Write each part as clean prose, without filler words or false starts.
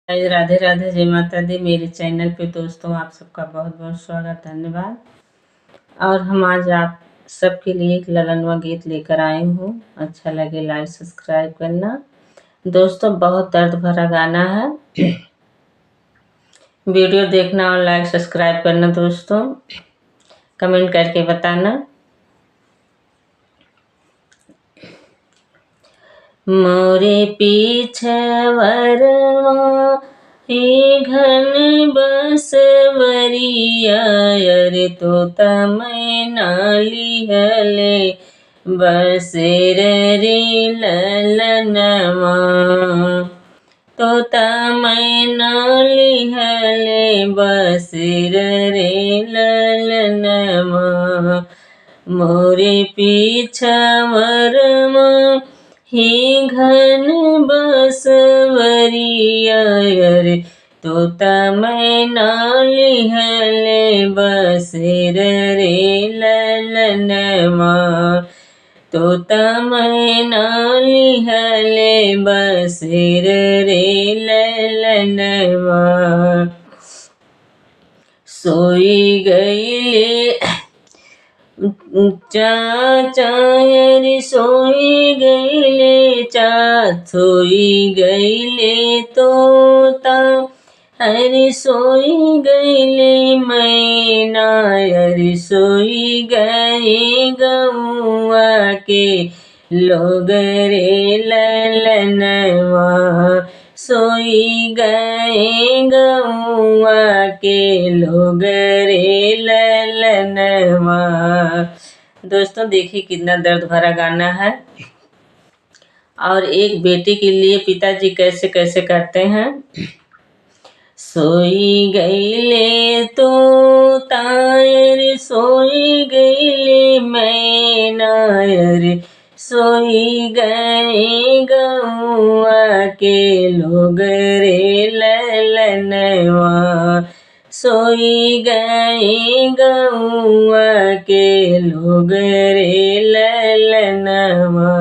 राधे राधे, जय माता दी। मेरे चैनल पे दोस्तों आप सबका बहुत बहुत स्वागत, धन्यवाद। और हम आज आप सबके लिए एक ललनवा गीत लेकर आए हूँ। अच्छा लगे लाइक सब्सक्राइब करना। दोस्तों बहुत दर्द भरा गाना है, वीडियो देखना और लाइक सब्सक्राइब करना। दोस्तों कमेंट करके बताना। मोरे पीछवरवा हे घन बसवरिया, अरे तोता मैना लिहले बसेर रे ललनवा। तोता मैना लिहले बसेर रे ललनवा। मोरे पीछवरमा हे घन बसवरिया, अरे तोता मैना लिहले बसेर रे ललनवा। तोता मैना लिहले बसेर रे ललनवा। सोई गईले चाचा रे सोई गईले सोई गईले तोता, अरे सोई गईले मैना, अरे सोई गए गौआ के लोग रे ललनवा। सोई गए गौआ के लोग रे ललनवा। दोस्तों देखिए कितना दर्द भरा गाना है। और एक बेटी के लिए पिताजी कैसे कैसे करते हैं। सोई गईले तोता, अरे सोई गईले मैना, अरे सोई गए गौआ के लोग रे ललनवा। सोई गए गौआ के लोग रे ललनवा।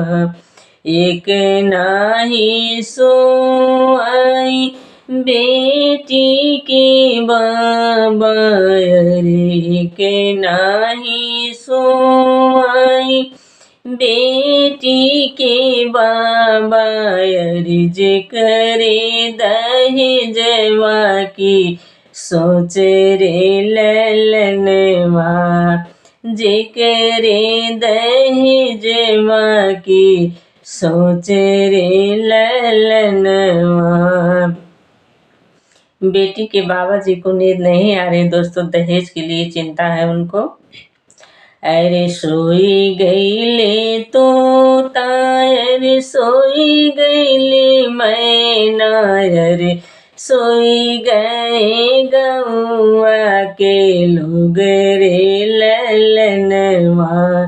एक नाही सोई बेटी के बाबा, अरे के नाही सोई बेटी के बाबा, अरे जे करे दहेजवा की सोच रे ललनवा। जे करे दहेजवा की सोच रे ललनवा। बेटी के बाबा जी को नींद नहीं आ रही दोस्तों, दहेज के लिए चिंता है उनको। अरे सोई गईले तोता, अरे सोई गईले मैना, अरे सोई गए गौआ के लोग रे ललनवा।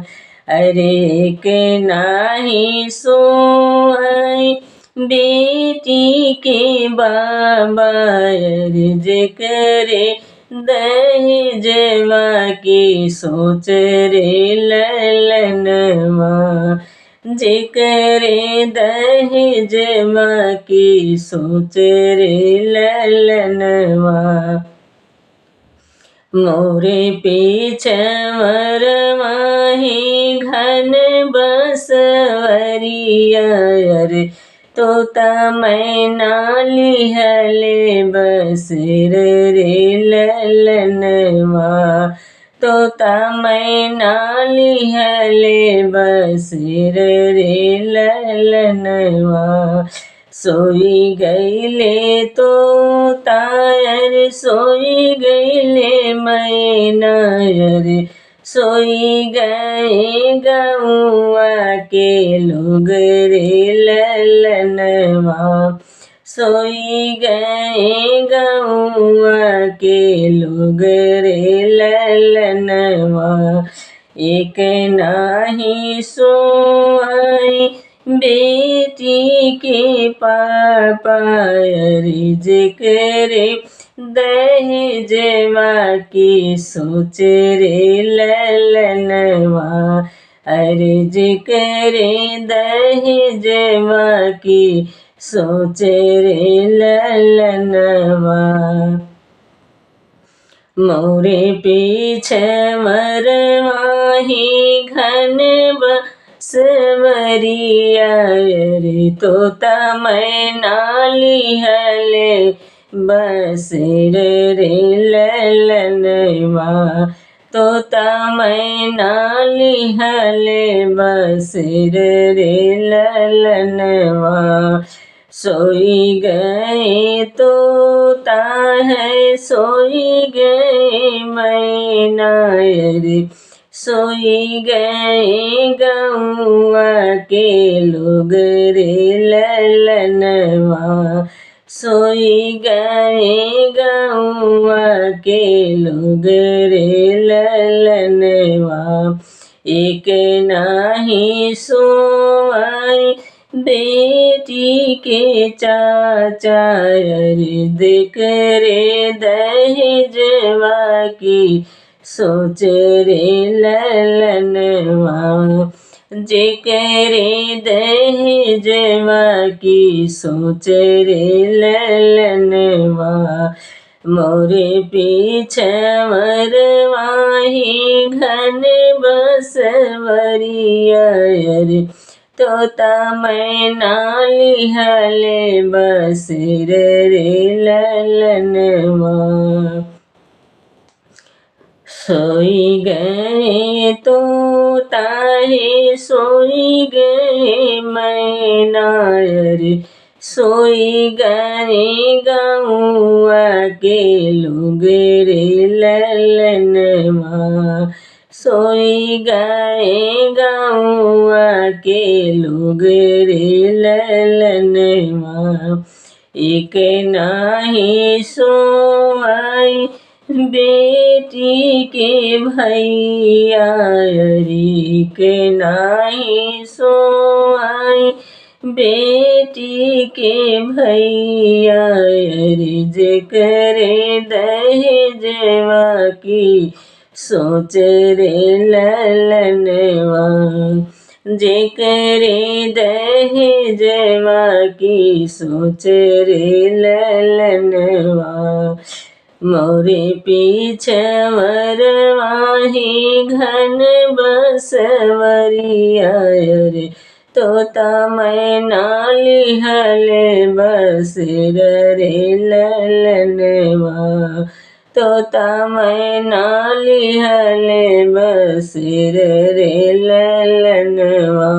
अरे के नाही सोई बेटी के बाबा, अरे जे करे दहेजवा की सोच रे ललनवा। जे करे दहेजवा की सोच रे ललनवा। मोरे पीछवरमा हे घन बसवरिया, अरे तोता मैना लिहले बसेर रे ललनवा। तोता मैना लिहले बसेर रे ललनवा। सोई गईले तोता, अरे सोई गईले मैना, अरे सोई गए गौआ के लोग रे ललनवा। सोई गए गौआ के लोग रे ललनवा। एक नाही सोई बेटी के पापा, अरे जे करे दहेजवा की सोच रे ललनवा। अरे जे करे दहेजवा की सोचे रे ललनवा। मोरे पीछे मरवाही घन बसवरिया रे, तोता मैना लिहले बसेर रे ललनवा। तोता मैना लिहले बसेर रे ललनवा। सोई गए तोता है सोई गए मैना रे, सोई गए गौआ के लोग रे ललनवा। सोई गए गौआ के लोग रे ललनवा। एक नाही सोई बेटी के चाचा रे, देख रे दहेजवा की सोच रे ललनवा। जेकरे दहेजवा की सोच रे ललनवा। मोरे पीछे मरवाही घन बसवरिया रे, तोता मैना लिहले बसेर रे ललनवा। सोई गए तोता है सोई गए मैना रे, सोई गए गौआ के लोग रे ललनवा। सोई गए गौआ के लोग रे ललनवा। एक नाही सोई बेटी के भैया रे, के नाही सोई बेटी के भैया रे, जेकरे दहेजवा की सोच रे ललनवा। जेकरे दहेजवा की सोच रे ललनवा। मोरे पीछे मरवाही घन बसवरिया रे, तोता मैना लिहले बसेर रे ललनवा। तोता मैना लिहले बसेर रे ललनवा।